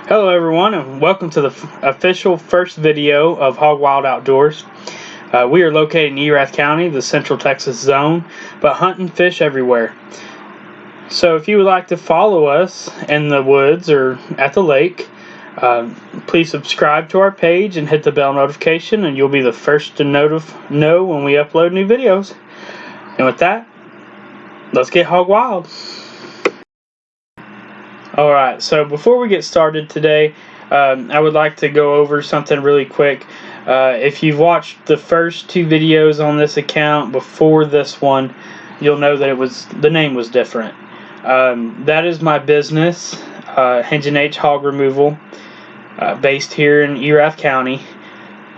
Hello everyone and welcome to the official first video of Hog Wild Outdoors. We are located in Erath County, the Central Texas zone, but hunt and fish everywhere. So if you would like to follow us in the woods or at the lake, please subscribe to our page and hit the bell notification and you'll be the first to know when we upload new videos. And with that, let's get Hog Wild. Alright, so before we get started today, I would like to go over something really quick. If you've watched the first two videos on this account before this one, you'll know that the name was different. That is my business, Hinge and H Hog Removal, based here in Erath County.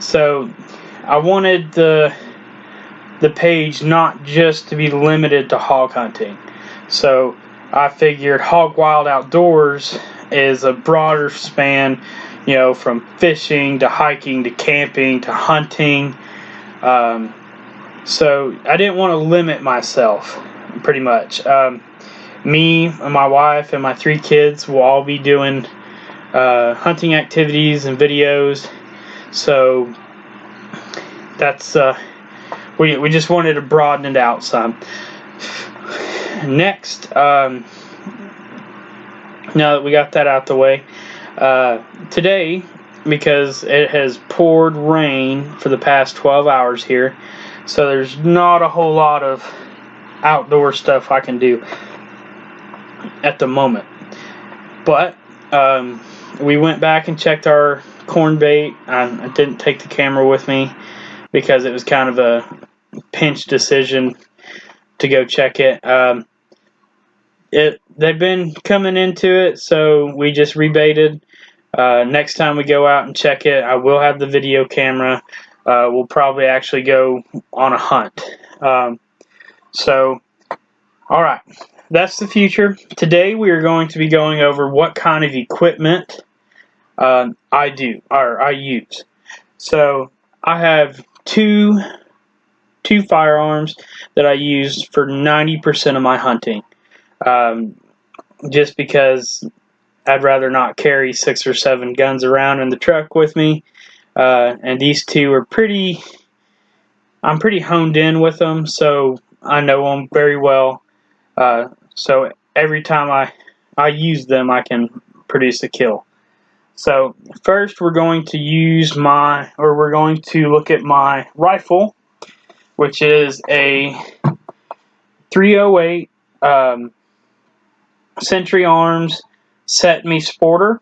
So I wanted the page not just to be limited to hog hunting. So I figured Hog Wild Outdoors is a broader span, from fishing to hiking to camping to hunting. So I didn't want to limit myself, pretty much. Me and my wife and my 3 kids will all be doing hunting activities and videos. So that's we just wanted to broaden it out some. Next, now that we got that out the way, today, because it has poured rain for the past 12 hours here, so there's not a whole lot of outdoor stuff I can do at the moment. But we went back and checked our corn bait. I didn't take the camera with me because it was kind of a pinch decision to go check it. They've been coming into it, so we just rebaited. Next time we go out and check it, I will have the video camera. We'll probably actually go on a hunt. Alright, that's the future. Today we are going to be going over what kind of equipment I use. So I have two firearms that I use for 90% of my hunting. Just because I'd rather not carry 6 or 7 guns around in the truck with me. And these two are I'm pretty honed in with them, so I know them very well. So every time I use them, I can produce a kill. So first we're going to look at my rifle, which is a 308 Century Arms Set Me Sporter.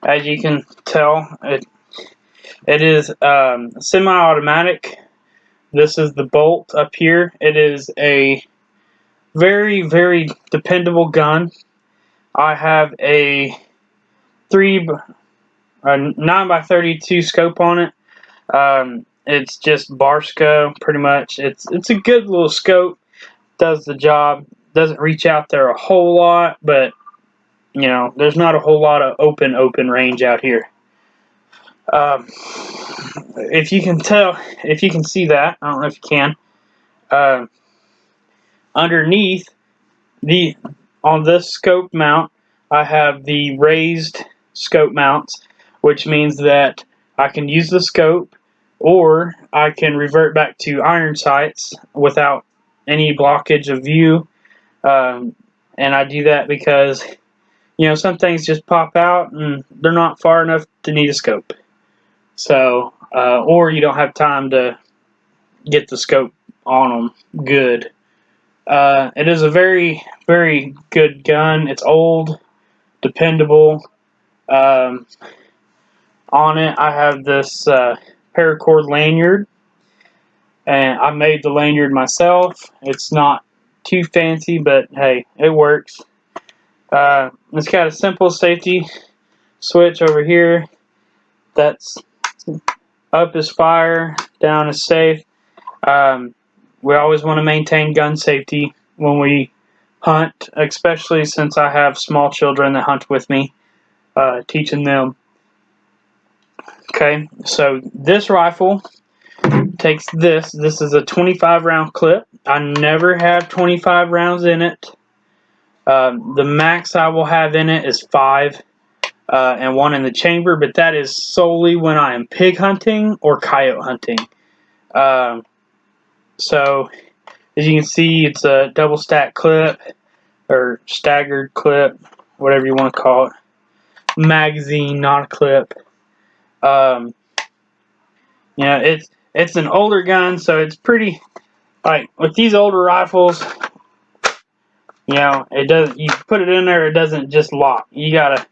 As you can tell, it is semi-automatic. This is the bolt up here. It is a very, very dependable gun. I have a 9x32 scope on it. It's just Barsco, pretty much. It's a good little scope. Does the job. Doesn't reach out there a whole lot, but there's not a whole lot of open range out here. If you can see that, I don't know if you can. Underneath on this scope mount, I have the raised scope mounts, which means that I can use the scope, or I can revert back to iron sights without any blockage of view. And I do that because some things just pop out and they're not far enough to need a scope. So or you don't have time to get the scope on them good. It is a very, very good gun. It's old, dependable. On it I have this paracord lanyard, and I made the lanyard myself. It's not too fancy, but hey, it works. It's got a simple safety switch over here. That's up is fire, down is safe. We always want to maintain gun safety when we hunt, especially since I have small children that hunt with me, teaching them. Okay, so this rifle takes this is a 25 round clip. I never have 25 rounds in it. The max I will have in it is 5. and one in the chamber, but that is solely when I am pig hunting or coyote hunting. So as you can see, it's a double stack clip or staggered clip, whatever you want to call it. Magazine, not a clip. You know, it's an older gun, so it's pretty, like, with these older rifles, you know, it does, you put it in there, it doesn't just lock. You gotta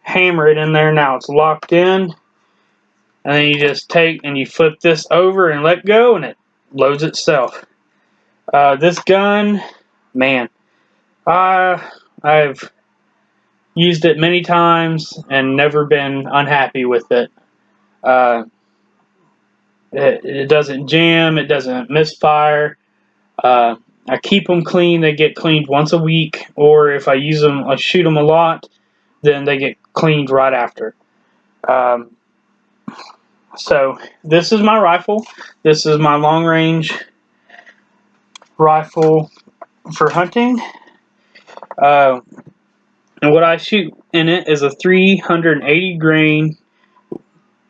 hammer it in there. Now it's locked in, and then you just take and you flip this over and let go, and it loads itself. This gun, man, I've used it many times and never been unhappy with it. It doesn't jam, it doesn't misfire. I keep them clean. They get cleaned once a week, or if I use them, I shoot them a lot, then they get cleaned right after. So this is my rifle. This is my long range rifle for hunting. And what I shoot in it is a 380 grain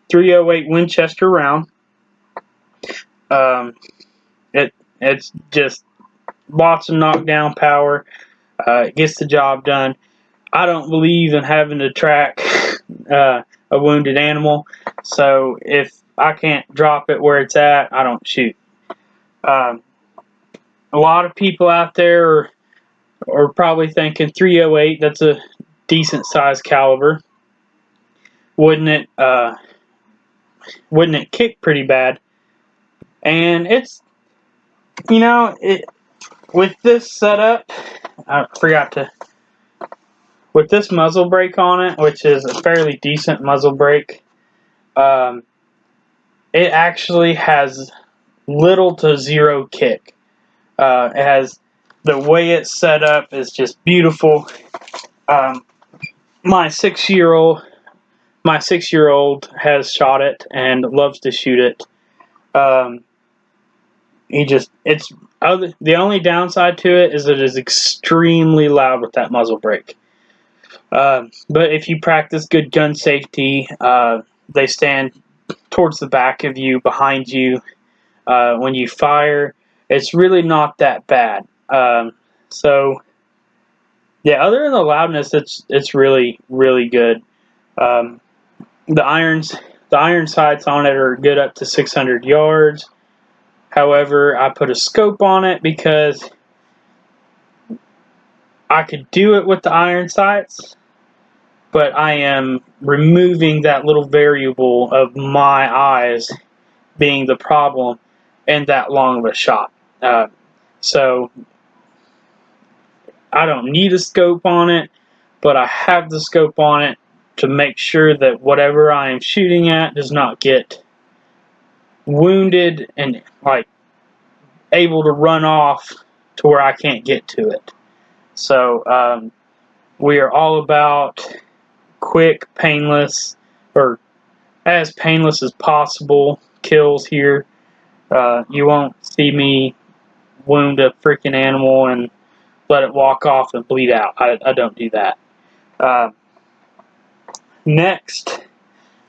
308 Winchester round. It's just lots of knockdown power. It gets the job done. I don't believe in having to track a wounded animal, so if I can't drop it where it's at, I don't shoot. A lot of people out there are probably thinking 308, that's a decent size caliber. Wouldn't it kick pretty bad? And it's, you know, with this setup, I forgot to, with this muzzle brake on it, which is a fairly decent muzzle brake, it actually has little to zero kick. It has, the way it's set up is just beautiful. My 6-year-old has shot it and loves to shoot it. The only downside to it is it is extremely loud with that muzzle brake. But if you practice good gun safety, they stand towards the back of you, behind you. When you fire, it's really not that bad. So yeah, other than the loudness, it's really, really good. The iron sights on it are good up to 600 yards. However, I put a scope on it because I could do it with the iron sights, but I am removing that little variable of my eyes being the problem in that long of a shot. So I don't need a scope on it, but I have the scope on it to make sure that whatever I am shooting at does not get wounded and like able to run off to where I can't get to it. So we are all about quick, painless, or as painless as possible kills here. You won't see me wound a freaking animal and let it walk off and bleed out. I don't do that. Next,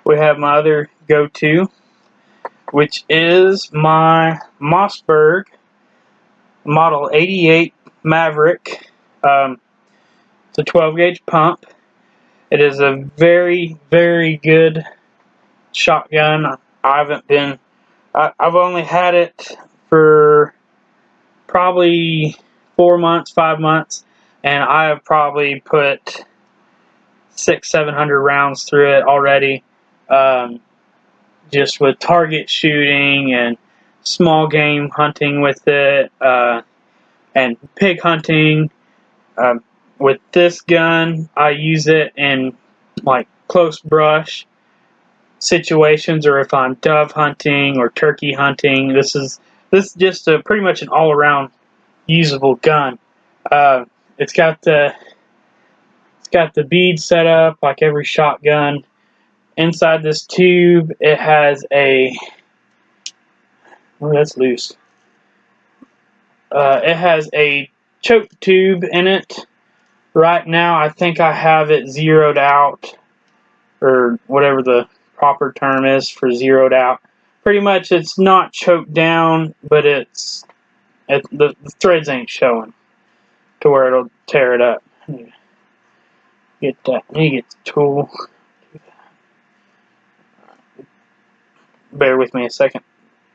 we have my other go-to, which is my Mossberg Model 88 Maverick. It's a 12-gauge pump. It is a very, very good shotgun. I've only had it for probably 4 months, 5 months, and I have probably put 600-700 rounds through it already, just with target shooting and small game hunting with it, and pig hunting. With this gun, I use it in like close brush situations, or if I'm dove hunting or turkey hunting. This is just pretty much an all-around usable gun. It's got the bead set up like every shotgun. Inside this tube, it has a, oh, that's loose. It has a choke tube in it Right now, I think I have it zeroed out, or whatever the proper term is for zeroed out. Pretty much, it's not choked down, but the threads ain't showing to where it'll tear it up. Get that. Let me get the tool. Bear with me a second.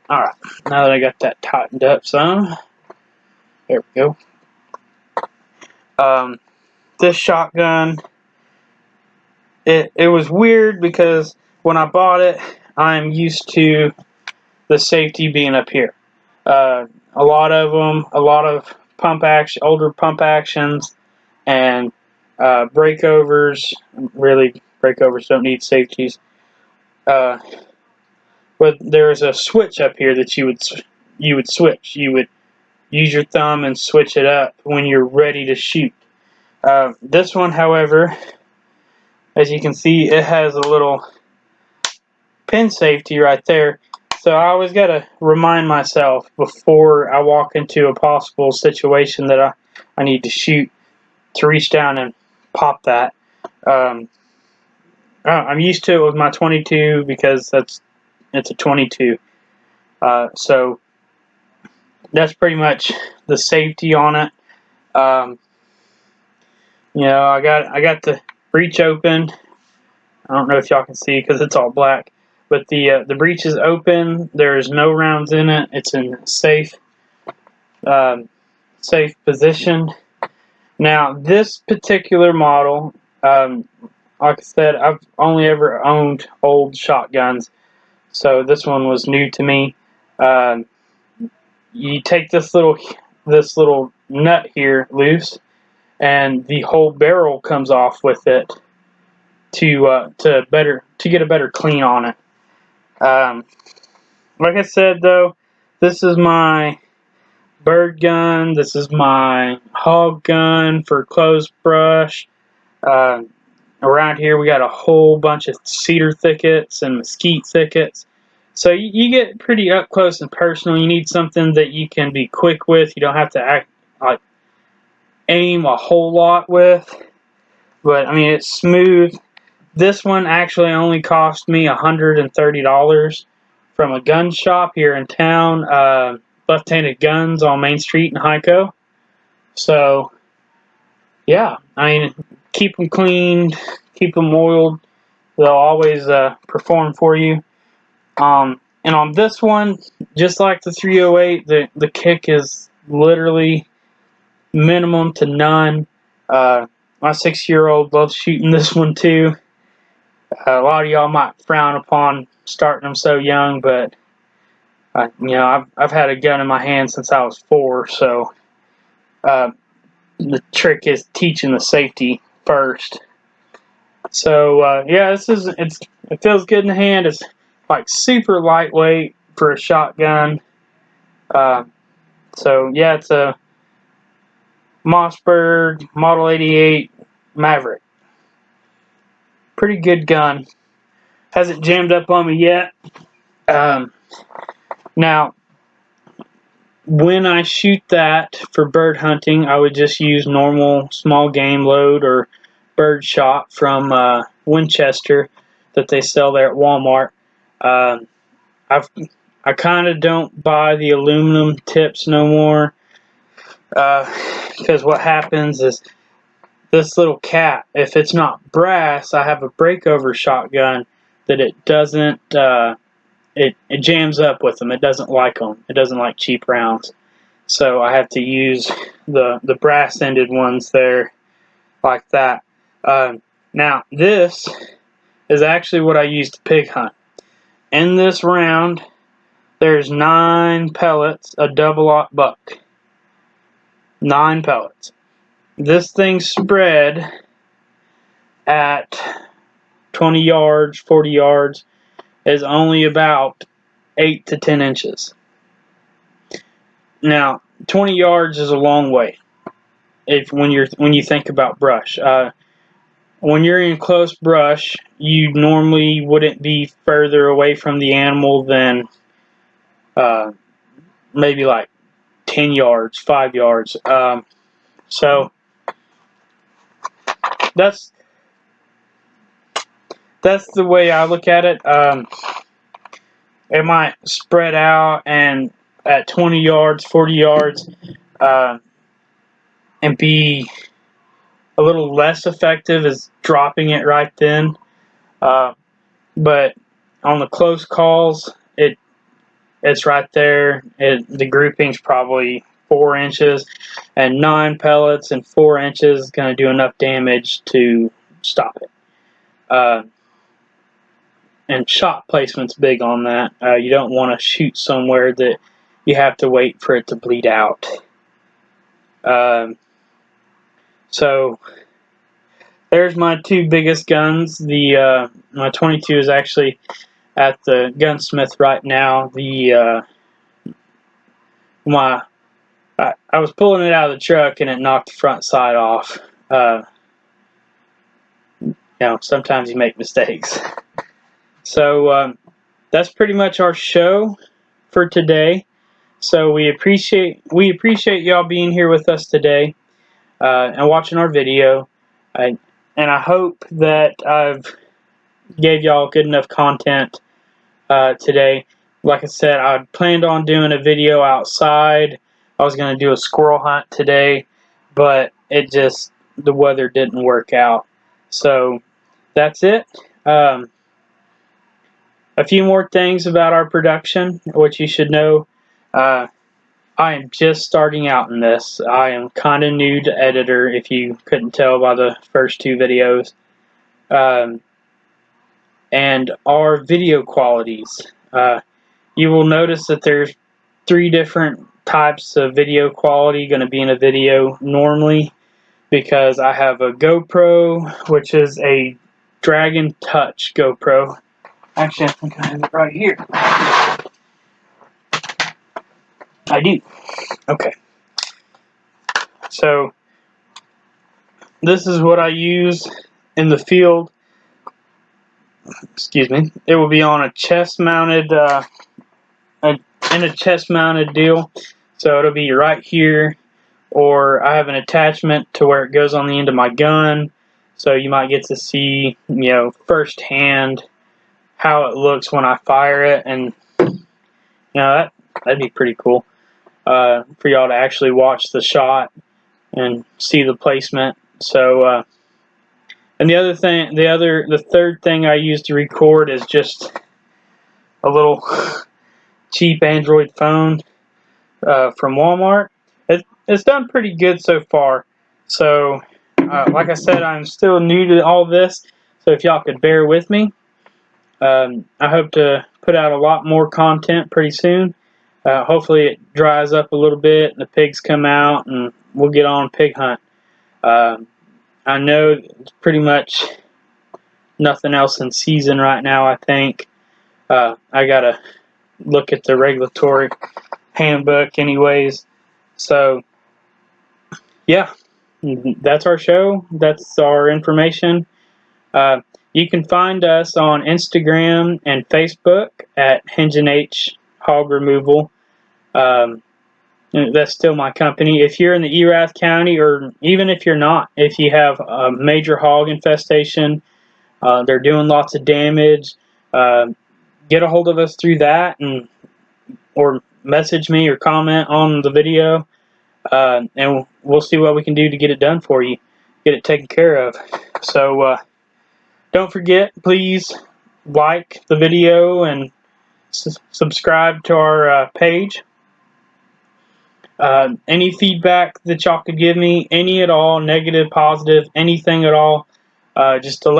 Alright, now that I got that tightened up some, there we go. This shotgun, it was weird because when I bought it, I'm used to the safety being up here. A lot of pump action, older pump actions, and breakovers. Really, breakovers don't need safeties. But there's a switch up here that you would switch. You would use your thumb and switch it up when you're ready to shoot. This one, however, as you can see, it has a little pin safety right there. So I always got to remind myself before I walk into a possible situation that I need to shoot to reach down and pop that. I'm used to it with my 22 because it's a 22. So that's pretty much the safety on it. I got the breech open. I don't know if y'all can see because it's all black, but the breech is open. There's no rounds in it. It's in safe position. Now this particular model, like I said, I've only ever owned old shotguns, so this one was new to me. You take this little nut here loose, and the whole barrel comes off with it to get a better clean on it. Like I said, though, this is my bird gun. This is my hog gun for clothes brush. Around here, we got a whole bunch of cedar thickets and mesquite thickets. So you get pretty up close and personal. You need something that you can be quick with. You don't have to aim a whole lot with. But, I mean, it's smooth. This one actually only cost me $130 from a gun shop here in town, Left-Handed Guns on Main Street in Hyco. So, yeah, I mean, keep them cleaned, keep them oiled. They'll always perform for you. And on this one, just like the 308, the kick is literally minimum to none. My 6-year-old loves shooting this one too. A lot of y'all might frown upon starting them so young, but I've had a gun in my hand since I was 4, so the trick is teaching the safety first. So yeah, it feels good in the hand. It's like super lightweight for a shotgun. So yeah, it's a Mossberg Model 88 Maverick. Pretty good gun. Hasn't jammed up on me yet. Now, when I shoot that for bird hunting, I would just use normal small game load or bird shot from Winchester that they sell there at Walmart. I kind of don't buy the aluminum tips no more because what happens is this little cap, if it's not brass, I have a breakover shotgun that it doesn't, it jams up with them. It doesn't like them. It doesn't like cheap rounds. So I have to use the brass-ended ones there like that. Now, this is actually what I use to pig hunt. In this round, there's 9 pellets, a double-aught buck. 9 pellets. This thing spread at 20 yards, 40 yards, is only about 8 to 10 inches. Now, 20 yards is a long way when you think about brush. When you're in close brush, you normally wouldn't be further away from the animal than maybe like 10 yards, 5 yards. So that's the way I look at it. It might spread out and at 20 yards, 40 yards, and be a little less effective as dropping it right then. But on the close calls, it's right there. The grouping's probably 4 inches, and 9 pellets and 4 inches is going to do enough damage to stop it. And shot placement's big on that. You don't want to shoot somewhere that you have to wait for it to bleed out. So there's my 2 biggest guns. My 22 is actually at the gunsmith right now. I was pulling it out of the truck and it knocked the front side off. Sometimes you make mistakes. So that's pretty much our show for today. So we appreciate y'all being here with us today and watching our video. And I hope that I've gave y'all good enough content today. Like I said, I planned on doing a video outside. I was going to do a squirrel hunt today, but the weather didn't work out. So that's it. A few more things about our production, which you should know. I am just starting out in this. I am kind of new to editor, if you couldn't tell by the first 2 videos. And our video qualities. You will notice that there's 3 different types of video quality going to be in a video normally, because I have a GoPro, which is a Dragon Touch GoPro. Actually, I think I have it right here. I do. Okay. So this is what I use in the field. Excuse me. It will be on a chest-mounted, chest-mounted deal. So it'll be right here, or I have an attachment to where it goes on the end of my gun. So you might get to see, firsthand how it looks when I fire it, and that'd be pretty cool for y'all to actually watch the shot and see the placement. So, and the third thing I use to record is just a little cheap Android phone from Walmart. It's done pretty good so far. So, like I said, I'm still new to all this, so if y'all could bear with me. I hope to put out a lot more content pretty soon. Hopefully it dries up a little bit and the pigs come out and we'll get on pig hunt. I know it's pretty much nothing else in season right now, I think. I gotta look at the regulatory handbook anyways. So, yeah, that's our show. That's our information. You can find us on Instagram and Facebook at H Hog Removal. That's still my company. If you're in the Erath County, or even if you're not, if you have a major hog infestation, they're doing lots of damage, get a hold of us through that, or message me or comment on the video, and we'll see what we can do to get it done for you, get it taken care of. So don't forget, please like the video and subscribe to our page. Any feedback that y'all could give me, any at all, negative, positive, anything at all, just to let